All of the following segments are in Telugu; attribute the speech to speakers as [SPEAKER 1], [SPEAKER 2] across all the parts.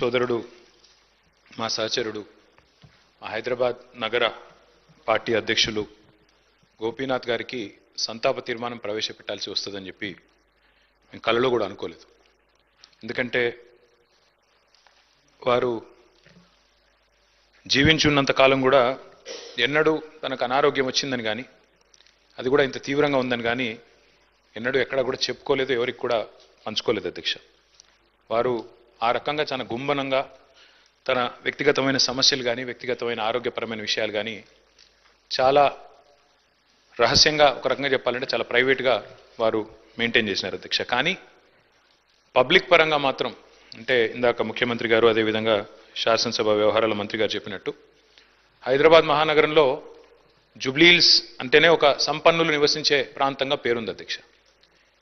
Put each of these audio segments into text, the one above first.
[SPEAKER 1] సోదరుడు మా సహచరుడు హైదరాబాద్ నగర పార్టీ అధ్యక్షులు గోపీనాథ్ గారికి సంతాప తీర్మానం ప్రవేశపెట్టాల్సి వస్తుందని చెప్పి నేను కలలో కూడా అనుకోలేదు. ఎందుకంటే వారు జీవించున్నంత కాలం కూడా ఎన్నడూ తనకు అనారోగ్యం వచ్చిందని కానీ అది కూడా ఇంత తీవ్రంగా ఉందని కానీ ఎన్నడూ ఎక్కడా కూడా చెప్పుకోలేదు, ఎవరికి కూడా పంచుకోలేదు అధ్యక్ష. వారు ఆ రకంగా చాలా గుంభనంగా తన వ్యక్తిగతమైన సమస్యలు కానీ వ్యక్తిగతమైన ఆరోగ్యపరమైన విషయాలు కానీ చాలా రహస్యంగా, ఒక రకంగా చెప్పాలంటే చాలా ప్రైవేట్గా వారు మెయింటైన్ చేసినారు అధ్యక్ష. కానీ పబ్లిక్ పరంగా మాత్రం, అంటే ఇందాక ముఖ్యమంత్రి గారు అదేవిధంగా శాసనసభ వ్యవహారాల మంత్రి గారు చెప్పినట్టు హైదరాబాద్ మహానగరంలో జూబ్లీహిల్స్ అంటేనే ఒక సంపన్నులు నివసించే ప్రాంతంగా పేరుంది అధ్యక్ష.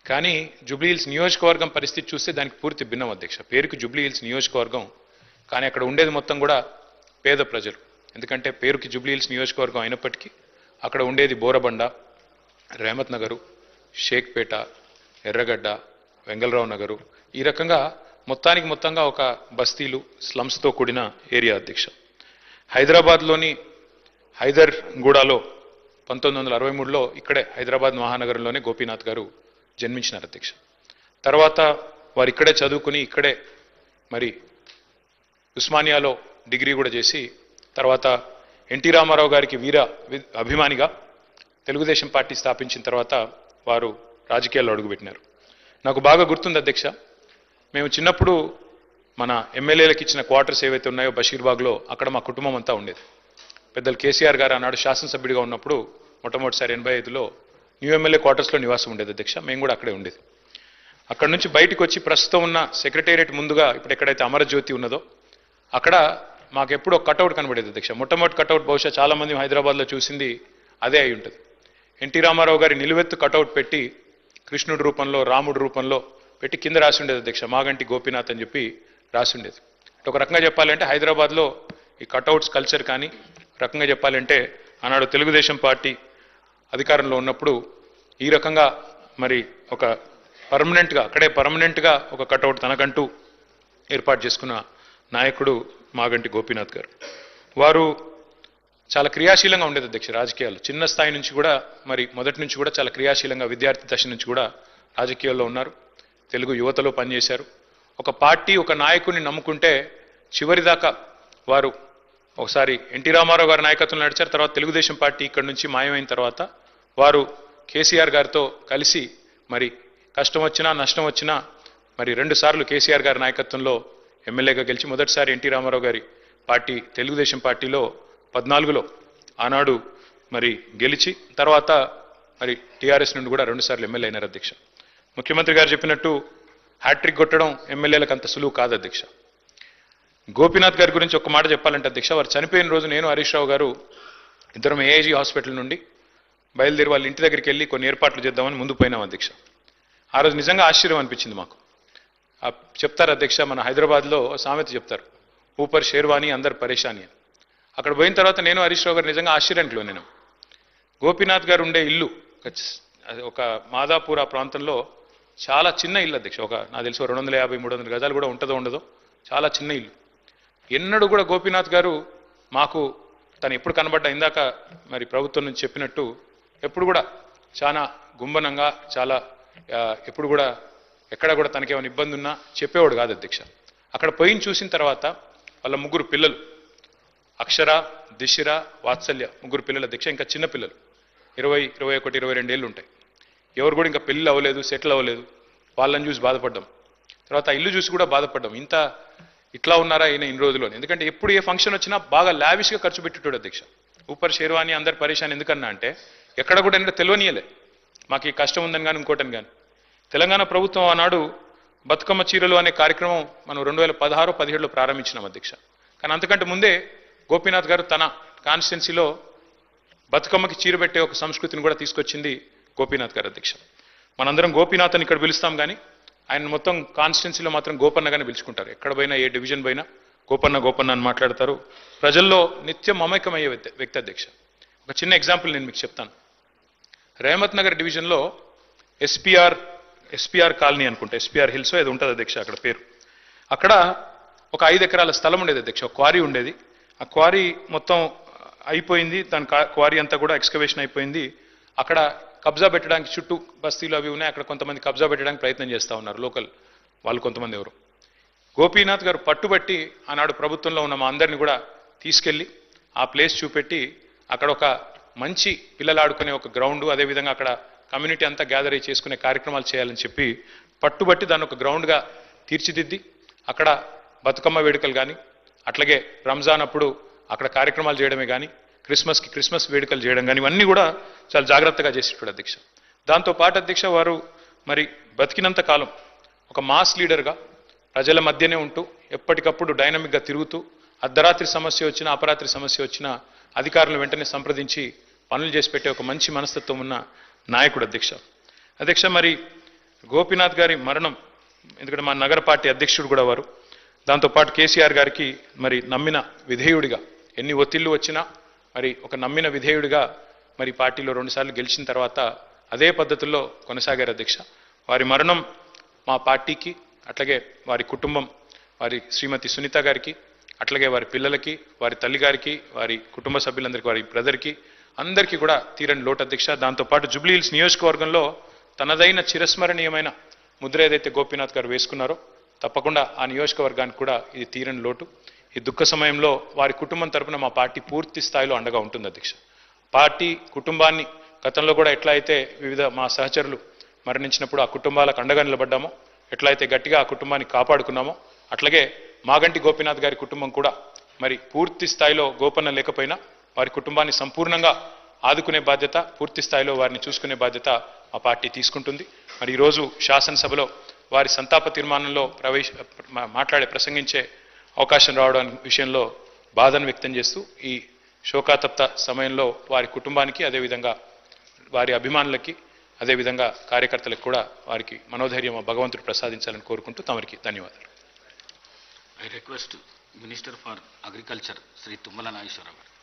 [SPEAKER 1] కానీ జూబ్లీహిల్స్ నియోజకవర్గం పరిస్థితి చూస్తే దానికి పూర్తి భిన్నం అధ్యక్ష. పేరుకి జూబ్లీహిల్స్ నియోజకవర్గం, కానీ అక్కడ ఉండేది మొత్తం కూడా పేద ప్రజలు. ఎందుకంటే పేరుకి జూబ్లీహిల్స్ నియోజకవర్గం అయినప్పటికీ అక్కడ ఉండేది బోరబండ, రేమత్ నగరు, షేక్పేట, ఎర్రగడ్డ, వెంగళరావు నగరు, ఈ రకంగా మొత్తంగా ఒక బస్తీలు, స్లమ్స్తో కూడిన ఏరియా అధ్యక్ష. హైదరాబాద్లోని హైదర్గూడలో 1963లో ఇక్కడే హైదరాబాద్ మహానగరంలోనే గోపీనాథ్ గారు జన్మించినారు అధ్యక్ష. తర్వాత వారు ఇక్కడే చదువుకుని ఇక్కడే మరి ఉస్మానియాలో డిగ్రీ కూడా చేసి తర్వాత ఎన్టీ రామారావు గారికి వీర అభిమానిగా తెలుగుదేశం పార్టీ స్థాపించిన తర్వాత వారు రాజకీయాల్లో అడుగుపెట్టినారు. నాకు బాగా గుర్తుంది అధ్యక్ష, మేము చిన్నప్పుడు మన ఎమ్మెల్యేలకు ఇచ్చిన క్వార్టర్స్ ఏవైతే ఉన్నాయో బషీర్బాగ్లో, అక్కడ మా కుటుంబం అంతా ఉండేది. పెద్దలు కేసీఆర్ గారు ఆనాడు శాసనసభ్యుడిగా ఉన్నప్పుడు మొట్టమొదటిసారి 85లో న్యూ ఎమ్మెల్యే క్వార్టర్స్లో నివాసం ఉండేది అధ్యక్ష. మేము కూడా అక్కడే ఉండేది. అక్కడ నుంచి బయటకు వచ్చి ప్రస్తుతం ఉన్న సెక్రటేరియట్ ముందుగా ఇప్పుడు ఎక్కడైతే అమరజ్యోతి ఉన్నదో అక్కడ మాకు ఎప్పుడో కటౌట్ కనబడేది అధ్యక్ష. మొట్టమొదటి కటౌట్ బహుశా చాలామంది హైదరాబాద్లో చూసింది అదే అయి ఉంటుంది. ఎన్టీ రామారావు గారి నిలువెత్తు కటౌట్ పెట్టి కృష్ణుడి రూపంలో, రాముడి రూపంలో పెట్టి కింద రాసి ఉండేది అధ్యక్ష, మాగంటి గోపీనాథ్ అని చెప్పి రాసి ఉండేది. ఒక రకంగా చెప్పాలంటే హైదరాబాద్లో ఈ కటౌట్స్ కల్చర్ కానీ, రకంగా చెప్పాలంటే ఆనాడు తెలుగుదేశం పార్టీ అధికారంలో ఉన్నప్పుడు ఈ రకంగా మరి ఒక పర్మనెంట్గా ఒక కటౌట్ తనకంటూ ఏర్పాటు చేసుకున్న నాయకుడు మాగంటి గోపీనాథ్ గారు. వారు చాలా క్రియాశీలంగా ఉండేది అధ్యక్ష రాజకీయాలు. చిన్న స్థాయి నుంచి కూడా మరి మొదటి నుంచి కూడా చాలా క్రియాశీలంగా విద్యార్థి దశ నుంచి కూడా రాజకీయాల్లో ఉన్నారు. తెలుగు యువతలో పనిచేశారు. ఒక పార్టీ, ఒక నాయకుడిని నమ్ముకుంటే చివరిదాకా వారు ఒకసారి ఎన్టీ రామారావు గారి నాయకత్వంలో నడిచారు. తర్వాత తెలుగుదేశం పార్టీ ఇక్కడ నుంచి మాయమైన తర్వాత వారు కేసీఆర్ గారితో కలిసి మరి కష్టం వచ్చినా నష్టం వచ్చినా మరి 2 సార్లు కేసీఆర్ గారి నాయకత్వంలో ఎమ్మెల్యేగా గెలిచి, మొదటిసారి ఎన్టీ రామారావు గారి పార్టీ తెలుగుదేశం పార్టీలో 14లో ఆనాడు మరి గెలిచి తర్వాత మరి టీఆర్ఎస్ నుండి కూడా 2 సార్లు ఎమ్మెల్యే అయినారు అధ్యక్ష. ముఖ్యమంత్రి గారు చెప్పినట్టు హ్యాట్రిక్ కొట్టడం ఎమ్మెల్యేలకు అంత సులువు కాదు అధ్యక్ష. గోపీనాథ్ గారి గురించి ఒక మాట చెప్పాలంటే అధ్యక్ష, వారు చనిపోయిన రోజు నేను హరీష్ రావు గారు ఇద్దరం ఏఐజీ హాస్పిటల్ నుండి బయలుదేరి వాళ్ళ ఇంటి దగ్గరికి వెళ్ళి కొన్ని ఏర్పాట్లు చేద్దామని ముందు పోయినాం అధ్యక్ష. ఆ రోజు నిజంగా ఆశ్చర్యం అనిపించింది మాకు. చెప్తారు అధ్యక్ష, మన హైదరాబాద్లో సామెత చెప్తారు, ఊపర్ షేర్వాణి అందరు పరేషాని అని. అక్కడ పోయిన తర్వాత నేను హరీష్ రావు గారు నిజంగా ఆశ్చర్యానికి లోనేను. గోపీనాథ్ గారు ఉండే ఇల్లు ఒక మాదాపూర్ ఆ ప్రాంతంలో చాలా చిన్న ఇల్లు అధ్యక్ష. నాకు తెలిసి 250-300 గజాలు కూడా ఉంటుందో ఉండదో, చాలా చిన్న ఇల్లు. ఎన్నడూ కూడా గోపీనాథ్ గారు మాకు తను ఎప్పుడు కనబడ్డా, ఇందాక మరి ప్రభుత్వం నుంచి చెప్పినట్టు ఎప్పుడు కూడా చాలా గుంభనంగా, చాలా ఎప్పుడు కూడా ఎక్కడ కూడా తనకేమైనా ఇబ్బంది ఉన్నా చెప్పేవాడు కాదు అధ్యక్ష. అక్కడ పోయిన చూసిన తర్వాత వాళ్ళ 3 పిల్లలు, అక్షర, దిశిర, వాత్సల్య, 3 పిల్లలు అధ్యక్ష. ఇంకా చిన్న పిల్లలు 20, 21, 22 ఏళ్ళు ఉంటాయి. ఎవరు కూడా ఇంకా పెళ్ళి అవ్వలేదు, సెటిల్ అవ్వలేదు. వాళ్ళని చూసి బాధపడ్డాం. తర్వాత ఇల్లు చూసి కూడా బాధపడ్డాం, ఇట్లా ఉన్నారా ఈయన ఇన్ని రోజుల్లోనే. ఎందుకంటే ఎప్పుడు ఏ ఫంక్షన్ వచ్చినా బాగా లావిష్గా ఖర్చు పెట్టేటోడు అధ్యక్ష. ఊపర్ షేర్వాణి అందరు పరేషాన్ ఎందుకన్నా అంటే ఎక్కడ కూడా ఏంటంటే తెలియనియలే మాకు ఈ కష్టం ఉందని కానీ ఇంకోటని కానీ. తెలంగాణ ప్రభుత్వం ఆనాడు బతుకమ్మ చీరలు అనే కార్యక్రమం మనం 2016-17లో ప్రారంభించినాం అధ్యక్ష. కానీ అంతకంటే ముందే గోపీనాథ్ గారు తన కాన్స్టిట్యున్సీలో బతుకమ్మకి చీర పెట్టే ఒక సంస్కృతిని కూడా తీసుకొచ్చింది గోపీనాథ్ గారు అధ్యక్ష. మనందరం గోపీనాథ్ అని ఇక్కడ పిలుస్తాం కానీ ఆయన మొత్తం కాన్స్టిట్యున్సీలో మాత్రం గోపన్నగానే పిలుచుకుంటారు. ఎక్కడ పోయినా, ఏ డివిజన్ పోయినా గోపన్న అని మాట్లాడతారు. ప్రజల్లో నిత్యం మమైకమయ్యే వ్యక్తి అధ్యక్ష. ఒక చిన్న ఎగ్జాంపుల్ నేను మీకు చెప్తాను. రేమత్ నగర్ డివిజన్లో ఎస్పీఆర్ కాలనీ అనుకుంటా, ఎస్పీఆర్ హిల్స్ ఏదో ఉంటుంది అధ్యక్ష అక్కడ పేరు. అక్కడ ఒక 5 ఎకరాల స్థలం ఉండేది అధ్యక్ష, ఒక క్వారీ ఉండేది. ఆ క్వారీ మొత్తం అయిపోయింది, దాని క్వారీ అంతా కూడా ఎక్స్కవేషన్ అయిపోయింది. అక్కడ కబ్జా పెట్టడానికి చుట్టూ బస్తీలు అవి ఉన్నాయి, అక్కడ కొంతమంది కబ్జా పెట్టడానికి ప్రయత్నం చేస్తూ ఉన్నారు లోకల్ వాళ్ళు కొంతమంది. ఎవరు గోపీనాథ్ గారు పట్టుబట్టి ఆనాడు ప్రభుత్వంలో ఉన్న మా అందరిని కూడా తీసుకెళ్లి ఆ ప్లేస్ చూపెట్టి అక్కడ ఒక మంచి పిల్లలు ఆడుకునే ఒక గ్రౌండ్, అదేవిధంగా అక్కడ కమ్యూనిటీ అంతా గ్యాదర్ అయ్యి చేసుకునే కార్యక్రమాలు చేయాలని చెప్పి పట్టుబట్టి దాన్ని ఒక గ్రౌండ్గా తీర్చిదిద్ది అక్కడ బతుకమ్మ వేడుకలు కానీ, అట్లాగే రంజాన్ అప్పుడు అక్కడ కార్యక్రమాలు చేయడమే కానీ, క్రిస్మస్ వేడుకలు చేయడం కానీ ఇవన్నీ కూడా చాలా జాగ్రత్తగా చేసేటాడు అధ్యక్ష. దాంతోపాటు అధ్యక్ష వారు మరి బతికినంత కాలం ఒక మాస్ లీడర్గా ప్రజల మధ్యనే ఉంటూ ఎప్పటికప్పుడు డైనమిక్గా తిరుగుతూ అర్ధరాత్రి సమస్య వచ్చినా అపరాత్రి సమస్య వచ్చినా అధికారులను వెంటనే సంప్రదించి పనులు చేసి పెట్టే ఒక మంచి మనస్తత్వం ఉన్న నాయకుడు అధ్యక్ష. అధ్యక్ష మరి గోపీనాథ్ గారి మరణం, ఎందుకంటే మా నగర పార్టీ అధ్యక్షుడు కూడా వారు, దాంతోపాటు కేసీఆర్ గారికి మరి నమ్మిన విధేయుడిగా ఎన్ని ఒత్తిళ్లు వచ్చినా మరి ఒక నమ్మిన విధేయుడిగా మరి పార్టీలో 2 సార్లు గెలిచిన తర్వాత అదే పద్ధతుల్లో కొనసాగారు అధ్యక్ష. వారి మరణం మా పార్టీకి, అట్లాగే వారి కుటుంబం, వారి శ్రీమతి సునీత గారికి, అట్లాగే వారి పిల్లలకి, వారి తల్లి గారికి, వారి కుటుంబ సభ్యులందరికీ, వారి బ్రదర్కి అందరికీ కూడా తీరని లోటు అధ్యక్ష. దాంతోపాటు జూబ్లీ హిల్స్ నియోజకవర్గంలో తనదైన చిరస్మరణీయమైన ముద్ర ఏదైతే గోపీనాథ్ గారు వేసుకున్నారో తప్పకుండా ఆ నియోజకవర్గానికి కూడా ఇది తీరని లోటు. ఈ దుఃఖ సమయంలో వారి కుటుంబం తరపున మా పార్టీ పూర్తి స్థాయిలో అండగా ఉంటుంది అధ్యక్ష. పార్టీ కుటుంబాన్ని గతంలో కూడా ఎట్లా అయితే వివిధ మా సహచరులు మరణించినప్పుడు ఆ కుటుంబాలకు అండగా నిలబడ్డామో, ఎట్లయితే గట్టిగా ఆ కుటుంబాన్ని కాపాడుకున్నామో, అట్లాగే మాగంటి గోపీనాథ్ గారి కుటుంబం కూడా మరి పూర్తి స్థాయిలో గోపన్న లేకపోయినా వారి కుటుంబాన్ని సంపూర్ణంగా ఆదుకునే బాధ్యత, పూర్తి స్థాయిలో వారిని చూసుకునే బాధ్యత మా పార్టీ తీసుకుంటుంది. మరి ఈరోజు శాసనసభలో వారి సంతాప తీర్మానంలో ప్రసంగించే అవకాశం రావడం విషయంలో బాధను వ్యక్తం చేస్తూ ఈ శోకాతప్త సమయంలో వారి కుటుంబానికి, అదేవిధంగా వారి అభిమానులకి, అదేవిధంగా కార్యకర్తలకు కూడా వారికి మనోధైర్యం భగవంతుడు ప్రసాదించాలని కోరుకుంటూ తమరికి ధన్యవాదాలు.
[SPEAKER 2] I request Minister for Agriculture, Sri Tummala Nageshwara garu.